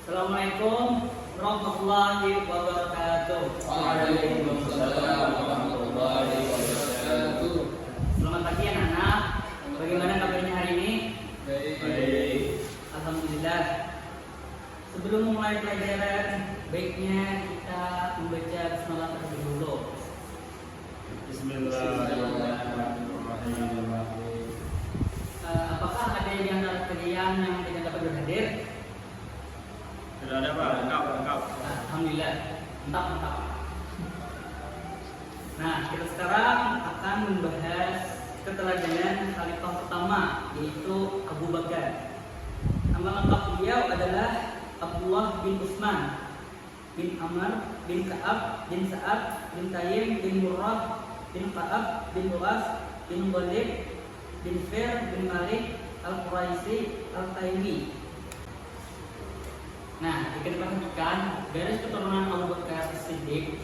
Assalamualaikum warahmatullahi wabarakatuh. Waalaikumsalam warahmatullahi wabarakatuh. Selamat pagi anak-anak. Bagaimana kabarnya hari ini? Baik. Alhamdulillah. Sebelum memulai pelajaran, baiknya kita membaca bismillah terlebih dulu. Bismillahirrahmanirrahim. Apakah ada di antara kalian yang tidak dapat berhadir? Tidak ada Pak, lengkap. Alhamdulillah, mantap. Nah, kita sekarang akan membahas keteladanan khalifah pertama, yaitu Abu Bakar. Nama lengkap beliau adalah Abdullah bin Utsman bin Amr bin Ka'ab bin Sa'ad bin Tayyib bin Murrah bin Ka'ab bin Luas bin Ghalib bin Fir bin Malik Al-Quraisy Al-Taymi. Nah, jika diperhatikan garis keturunan Abu Bakar As-Siddiq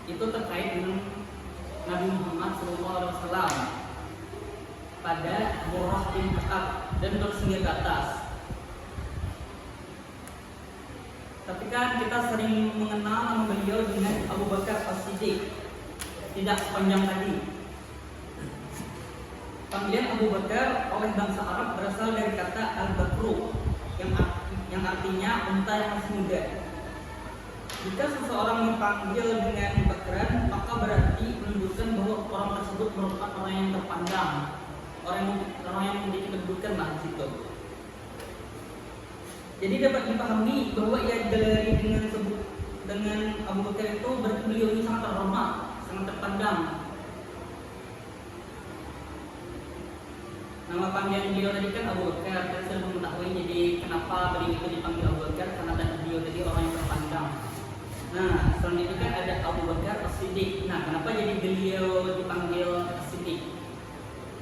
itu terkait dengan Nabi Muhammad SAW pada Murrah bin Ka'ab dan terus hingga ke atas. Tapi kan kita sering mengenal nama beliau dengan Abu Bakar As-Siddiq, tidak sepanjang tadi. Panggilan Abu Bakar oleh bangsa Arab berasal dari kata al-bakru yang artinya unta yang masih muda. Jika seseorang dipanggil dengan Bakran, maka berarti menunjukkan bahwa orang tersebut merupakan orang yang terpandang, orang yang memiliki kedudukan lah di situ. Jadi dapat dipahami bahwa ia digelari dengan Abu Bakar itu berarti beliau ini sangat terhormat, sangat terpandang. Nama panggilan beliau tadi kan Abu Bakar, kita sudah mengetahui jadi kenapa beliau itu dipanggil Abu Bakar, karena tadi beliau tadi orang yang terpandang. Nah, selanjutnya kan ada Abu Bakar As-Siddiq. Nah, kenapa jadi beliau dipanggil As-Siddiq?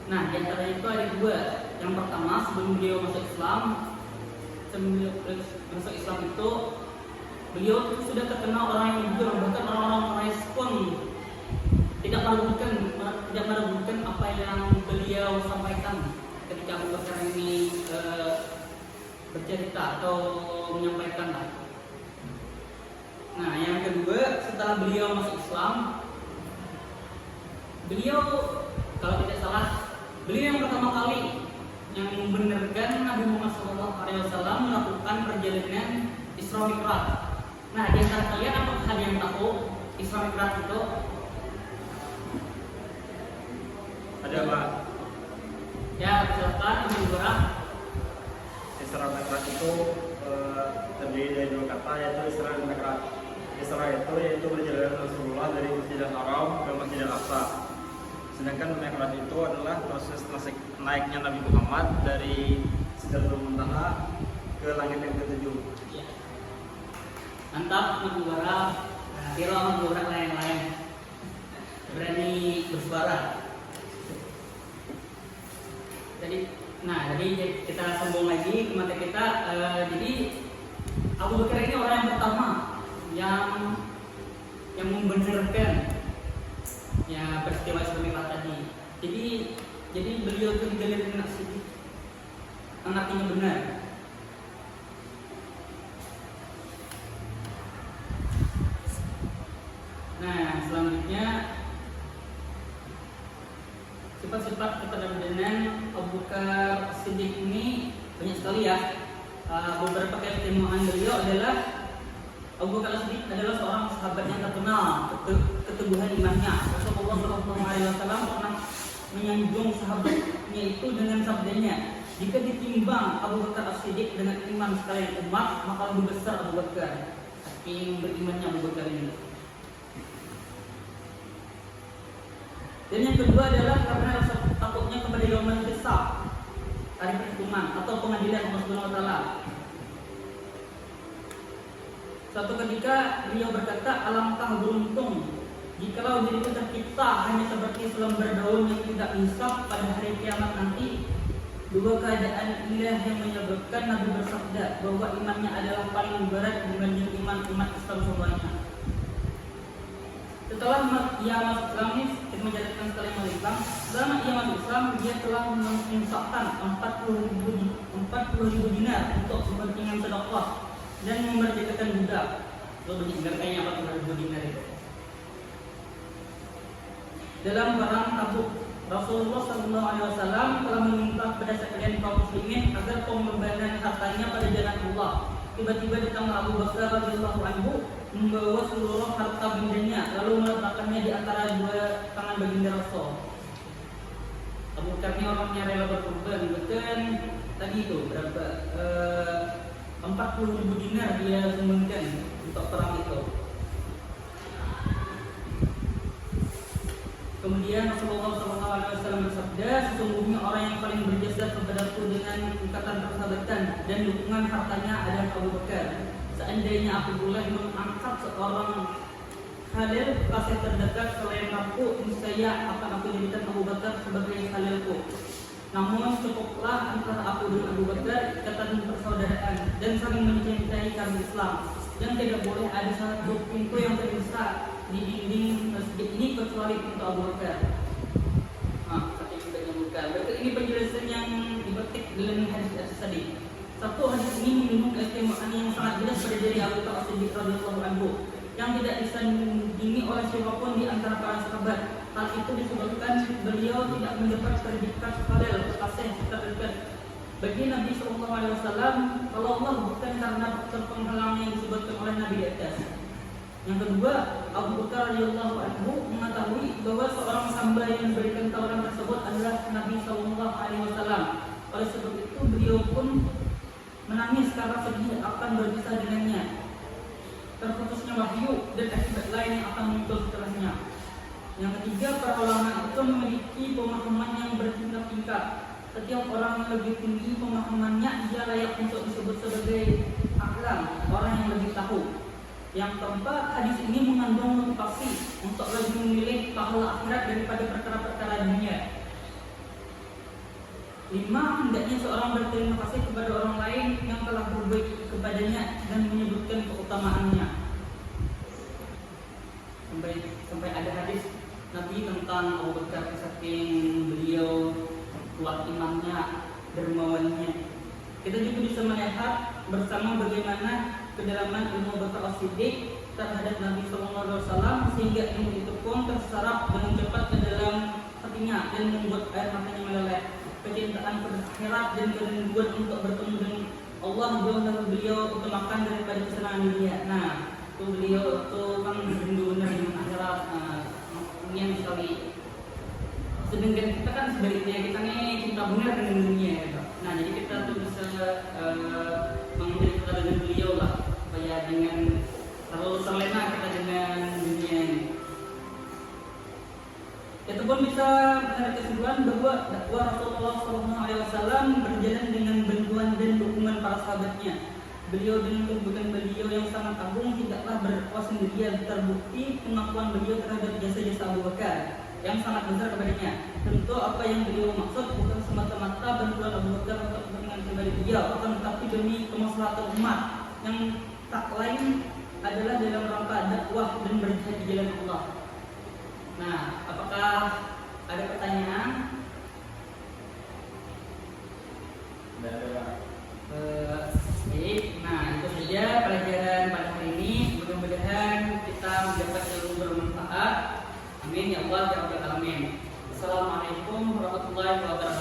Nah, di antara itu ada dua. Yang pertama, sebelum beliau masuk Islam itu beliau itu sudah terkenal orang yang jujur, bahkan orang-orang Quraisy pun tidak meragukan apa yang beliau sampaikan ketika Abu Bakar ini bercerita atau menyampaikan lah. Nah, yang kedua, setelah beliau masuk Islam, beliau kalau tidak salah, beliau yang pertama kali yang membenarkan Nabi Muhammad SAW melakukan perjalanan Isra Mi'raj. Nah, di antara kalian apakah ada yang tahu Isra Mi'raj itu? Ada Pak. Ya, silakan Ibu Gora. Isra Mi'raj itu terdiri dari dua kata, yaitu Isra dan Mi'raj. Isra itu yaitu perjalanan Rasulullah dari Masjidil Haram ke Masjidil Aqsa. Sedangkan Mi'raj itu adalah proses naiknya Nabi Muhammad dari Sidratul Muntaha ke langit yang ketujuh. Ya. Mantap, Ibu Gora. Kira Ibu Gora lain-lain berani bersuara. Jadi kita sambung lagi ke materi kita. Jadi Abu Bakar ini orang yang pertama yang membenarkan ya peristiwa Isra Mi'raj tadi. Jadi beliau itu digelar dengan As-Siddiq, artinya benar. Nah, selanjutnya sifat-sifat keteladanan Abu Bakar As-Siddiq ini banyak sekali ya. Beberapa keistimewaan beliau adalah Abu Bakar As-Siddiq adalah seorang sahabat yang terkenal keteguhan imannya. Rasulullah SAW pernah menyanjung sahabatnya itu dengan sabdanya, jika ditimbang Abu Bakar As-Siddiq dengan iman sekalian umat, maka lebih besar Abu Bakar. Saking berimannya Abu Bakar ini. Dan yang kedua adalah karena rasa takutnya kepada yaumul hisab, hari perhitungan atau pengadilan Allah Subhanahu wa taala. Suatu ketika beliau berkata, alangkah beruntung jikalau diriku tercipta hanya seperti selembar daun yang tidak hisab pada hari kiamat nanti. Dua keadaan inilah yang menyebabkan Nabi bersabda bahwa imannya adalah paling berat dibanding iman umat Islam semuanya. Setelah ia masuk Islam ini, kita menjadikan sekali masuk Islam. Selama ia masuk Islam, dia telah menginfakkan 40.000 dinar untuk kepentingan sedekah dan memerdekakan budak. Lo benar kayaknya apa tuh 2000 dinar itu? Dalam perang Tabuk, Rasulullah SAW telah meminta kepada sekalian kaum muslimin agar pengorbanan hartanya pada jalan Allah. Tiba-tiba datang Abu Bakar radhiyallahu anhu membawa seluruh harta bendanya, lalu meletakkannya di antara dua tangan baginda Rasul. Abu Bakar ini orangnya rela berkorban, bahkan tadi itu berapa? 40.000 dinar dia sumbangkan untuk perang itu. Kemudian Rasulullah SAW bersabda, sesungguhnya orang yang paling berjasa kepadaku dengan ikatan persahabatan dan dukungan hartanya adalah Abu Bakar. Seandainya aku boleh mengangkat seorang Khalil kasih terdekat selain aku, niscaya akan aku jadikan Abu Bakar sebagai Khalilku. Namun cukuplah antara aku dan Abu Bakar ikatan persaudaraan dan saling mencintai karena Islam. Dan tidak boleh ada satu pintu yang terbesar di dinding masjid ini kecuali pintu Abu Bakar. Saking juga Abu Bakar. Berarti ini penjelasan yang dipetik dalam hadis tadi. Satu, hadis ini mengandung keistimewaan yang sangat jelas pada diri Abu Bakar As-Siddiq radhiyallahu anhu yang tidak disandingi oleh siapapun di antara para sahabat. Hal itu disebabkan beliau tidak mendapat predikat Khalil, kasih terdekat. Bagi Nabi SAW, kalau Allah bukan karena faktor penghalang yang disebutkan oleh Nabi di atas. Yang kedua, Abu Bakar radhiyallahu anhu mengetahui bahwa seorang hamba yang diberikan tawaran tersebut adalah Nabi SAW. Oleh sebab itu, beliau pun menangis karena sedih akan berpisah dengannya, terputusnya wahyu dan akibat lain yang akan muncul setelahnya. Yang ketiga, para ulama itu memiliki pemahaman yang bertingkat-tingkat. Setiap orang yang lebih tinggi pemahamannya, dia layak untuk disebut sebagai aklam, orang yang lebih tahu. Yang keempat, hadis ini mengandung motivasi untuk lebih memilih pahala akhirat daripada perkara-perkara dunia. 5. Hendaknya seorang berterima kasih kepada orang lain yang telah berbaik kepadanya dan menyebutkan keutamaannya. Sampai ada hadis Nabi tentang Abu Bakar, saking beliau kuat imannya, dermawannya. Kita juga bisa melihat bersama bagaimana kedalaman ilmu Abu Bakar As-Siddiq terhadap Nabi SAW sehingga ilmu itu pun terserap dengan cepat ke dalam hatinya dan membuat air matanya meleleh. Kecintaan pada akhirat dan kerinduan untuk bertemu dengan Allah jauh lebih beliau utamakan daripada kesenangan dunia. Nah, itu beliau itu kan rindu benar dengan akhirat. Ini sekali. Sedangkan kita kan sebaliknya, kita nih cinta benar dengan dunia gitu. Nah, jadi kita tuh bisa menjadi kita dengan beliau lah, supaya dengan terlalu terlena kita dengan dunia ini. Itu pun bisa menarik kesimpulan bahwa dakwah Rasulullah SAW berjalan dengan bantuan dan dukungan para sahabatnya. Beliau dengan kedudukan beliau yang sangat agung tidaklah berkuasa sendirian. Terbukti pengakuan beliau terhadap jasa-jasa Abu Bakar yang sangat besar kepadanya. Tentu apa yang beliau maksud bukan semata-mata bantuan Abu Bakar untuk kepentingan pribadi beliau, akan tetapi demi kemaslahatan umat yang tak lain adalah dalam rangka dakwah dan berjihad di jalan Allah. Nah, apakah ada pertanyaan? Nah, itu saja pelajaran pada hari ini. Mudah-mudahan kita mendapat ilmu bermanfaat. Amin ya Allah ya Rabbal alamin. Assalamualaikum warahmatullahi wabarakatuh.